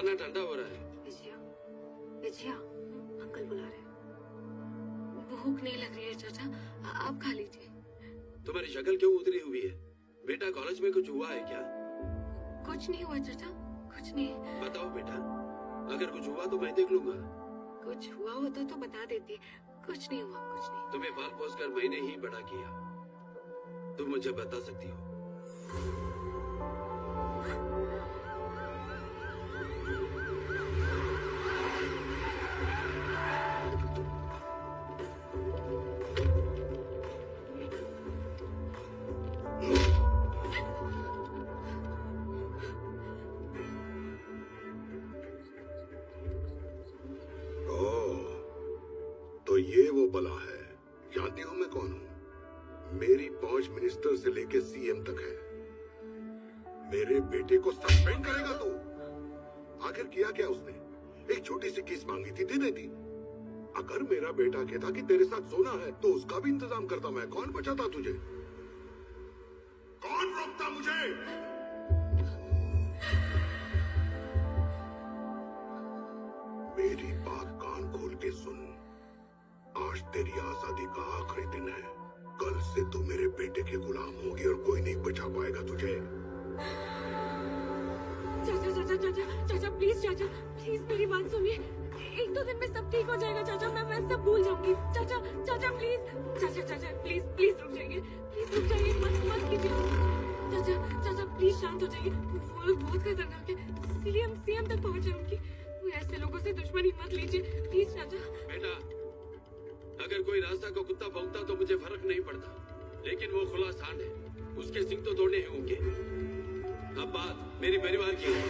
खाना ठंडा हो रहा है। विजया, अंकल बुला रहे हैं। भूख नहीं लग रही है चाचा, आप खा लीजिए। तुम्हारी शक्ल क्यों उतरी हुई है? बेटा कॉलेज में कुछ हुआ है क्या? कुछ नहीं हुआ चाचा, कुछ नहीं। बताओ बेटा, अगर कुछ हुआ तो मैं देख लूंगा। कुछ हुआ होता तो बता देती। कुछ नहीं हुआ, कुछ नहीं। तुम्हें पाल पोस कर मैंने ही बड़ा किया, तुम मुझे बता सकती हो। तो ये वो बला है। जानती हो मैं कौन हूँ? मेरी पहुंच मिनिस्टर से लेके सीएम तक है। मेरे बेटे को सस्पेंड करेगा तू? आखिर किया क्या उसने? एक छोटी सी किस मांगी थी, दे देती। अगर मेरा बेटा कहता कि तेरे साथ सोना है तो उसका भी इंतजाम करता मैं। कौन बचाता तुझे? कौन रोकता मुझे? मेरी बात कान खोल के सुन। आज तेरी आजादी का आखिरी दिन है। कल से तू मेरे बेटे के गुलाम होगी और कोई नहीं बचा पाएगा तुझे। चाचा चाचा चाचा चाचा प्लीज, चाचा प्लीज मेरी बात सुनिए। एक दो दिन में सब ठीक हो जाएगा चाचा, मैं सब भूल जाऊंगी। चाचा चाचा प्लीज, चाचा चाचा प्लीज प्लीज रुक जाइए, प्लीज रुक जाइए, मत कीजिए। चाचा चाचा प्लीज शांत हो जाइए। वो लोग बहुत खतरनाक है। सीएम तक पहुंच जाऊंगी। ऐसे लोगों से दुश्मनी मत लीजिए प्लीज चाचा। बेटा, अगर कोई रास्ता को कुत्ता भौंकता तो मुझे फर्क नहीं पड़ता, लेकिन वो खुला सांड है, उसके सिंग तो तोड़ने ही होंगे। अब बात मेरी परिवार की है।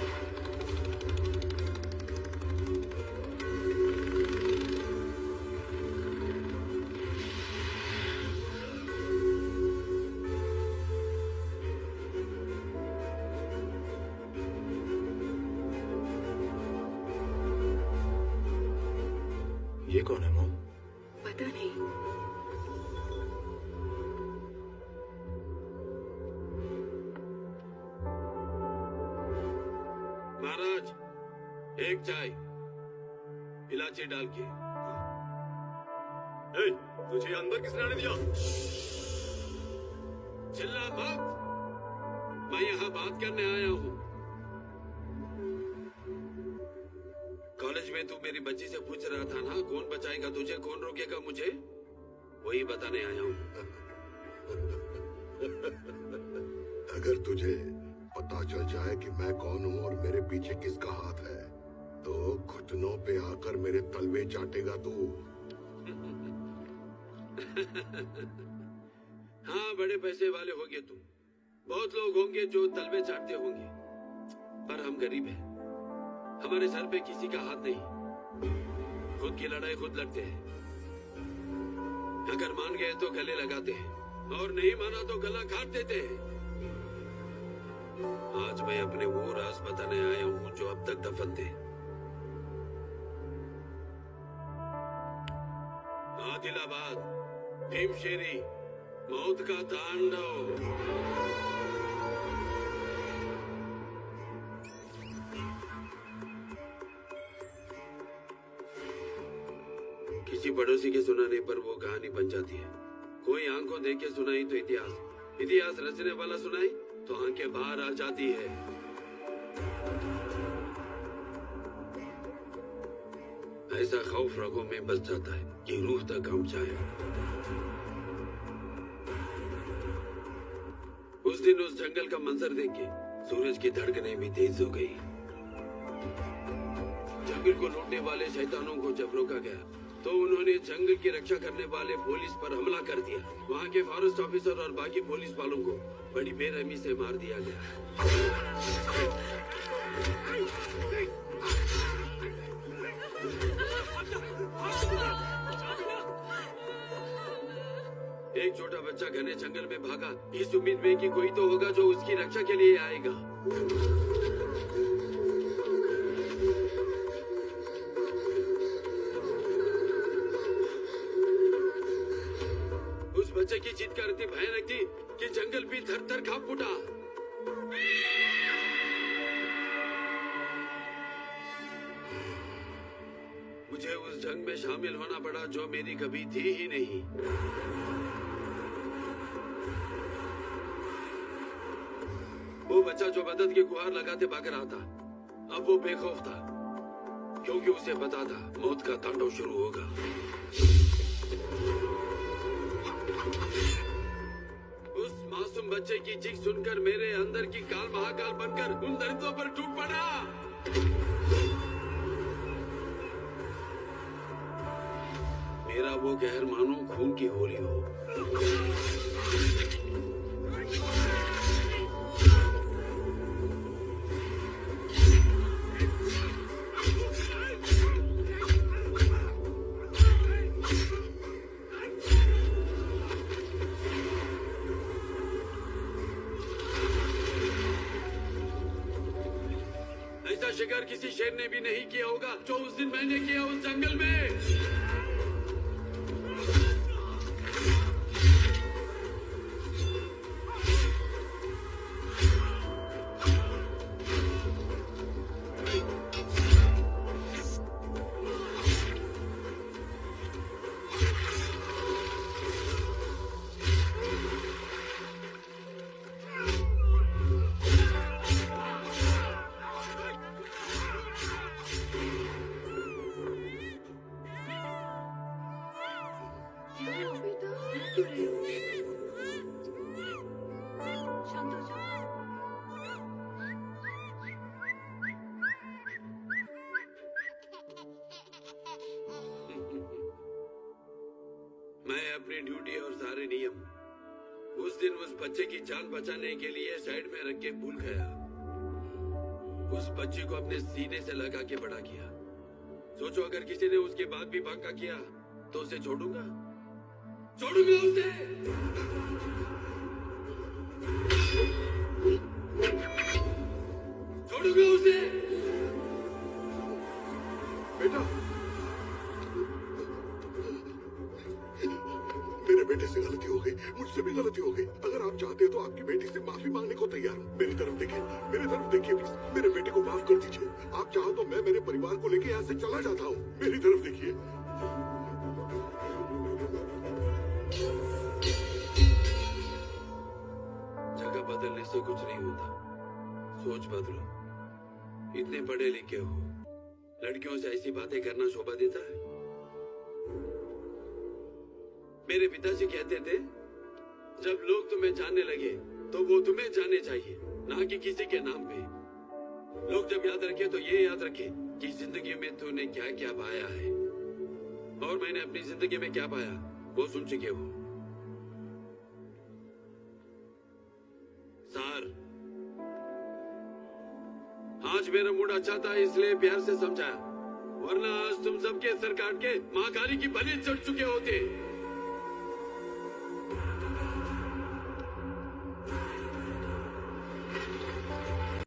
ये कौन है मॉम? पता नहीं। महाराज, एक चाय इलायची डाल के। तुझे अंदर किसने आने दिया? चिल्ला मत, मैं यहाँ बात करने आया हूँ। कॉलेज में तू मेरी बच्ची से पूछ रहा था ना, कौन बचाएगा तुझे, कौन रोकेगा मुझे? वही बताने आया हूँ। अगर तुझे पता चल जाए कि मैं कौन हूँ और मेरे पीछे किसका हाथ है, तो घुटनों पे आकर मेरे तलवे चाटेगा तू। हाँ, बड़े पैसे वाले होंगे तुम। बहुत लोग होंगे जो तलवे चाटते होंगे, पर हम गरीब हैं। हमारे सर पे किसी का हाथ नहीं। खुद की लड़ाई खुद लड़ते हैं। अगर मान गए तो गले लगाते हैं, और नहीं माना तो गला काट देते हैं। आज मैं अपने वो राज बताने आया हूँ जो अब तक दफन थे। आदिलाबाद, भीमशेरी, मौत का तांडव। किसी पड़ोसी के सुनाने पर वो कहानी बन जाती है। कोई आंखों देख के सुनाई तो इतिहास रचने वाला सुनाई तो आंखें बाहर आ जाती है। ऐसा खौफ रगों में बस जाता है कि रूह तक कंप जाए। उस दिन उस जंगल का मंजर देख के सूरज की धड़कनें भी तेज हो गई। जंगल को लूटने वाले शैतानों को जब रोका गया तो उन्होंने जंगल की रक्षा करने वाले पुलिस पर हमला कर दिया। वहाँ के फॉरेस्ट ऑफिसर और बाकी पुलिस वालों को बड़ी बेरहमी से मार दिया गया। एक छोटा बच्चा घने जंगल में भागा, इस उम्मीद में कि कोई तो होगा जो उसकी रक्षा के लिए आएगा। बच्चे की चीत्कार इतनी भयानक थी कि जंगल भी थर थर कांप उठा। उस जंग में शामिल होना पड़ा जो मेरी कभी थी ही नहीं। वो बच्चा जो मदद की गुहार लगाते भाग रहा था, अब वो बेखौफ था, क्योंकि उसे पता था मौत का तांडव शुरू होगा। उस मासूम बच्चे की चीख सुनकर मेरे अंदर की काल महाकाल बनकर उन दरिद्रों पर टूट पड़ा। मेरा वो कहर मानो खून की होली हो। ऐसा शिकार किसी शेर ने भी नहीं किया होगा जो उस दिन मैंने किया उस जंगल में। शांत हो जाओ। मैं अपनी ड्यूटी और सारे नियम उस दिन उस बच्चे की जान बचाने के लिए साइड में रख के भूल गया। उस बच्चे को अपने सीने से लगा के बड़ा किया। सोचो अगर किसी ने उसके बाद भी बांका किया तो उसे छोड़ूंगा उसे। छोड़ूंगा उसे। बेटा, मेरे बेटे से गलती हो गई, मुझसे भी गलती हो गई। अगर आप चाहते तो आपकी बेटी से माफी मांगने को तैयार हूँ। मेरी तरफ देखिए प्लीज। मेरे बेटे को माफ कर दीजिए। आप चाहो तो मैं मेरे परिवार को लेके यहाँ से चला जाता हूँ। मेरी तरफ देखिए। जगह बदलने से कुछ नहीं होता, सोच बदलो। इतने पढ़े लिखे हो, लड़कियों से ऐसी बातें करना शोभा देता है? मेरे पिताजी कहते थे जब लोग तुम्हें जानने लगे तो वो तुम्हें जानने चाहिए, ना कि किसी के नाम पे। लोग जब याद रखे तो ये याद रखे कि जिंदगी में तूने क्या क्या पाया है, और मैंने अपनी जिंदगी में क्या पाया वो सुन चुके हो। सर, आज मेरा मूड अच्छा था इसलिए प्यार से समझाया, वरना आज तुम सबके सर काट के महाकाली की बलि चढ़ चुके होते।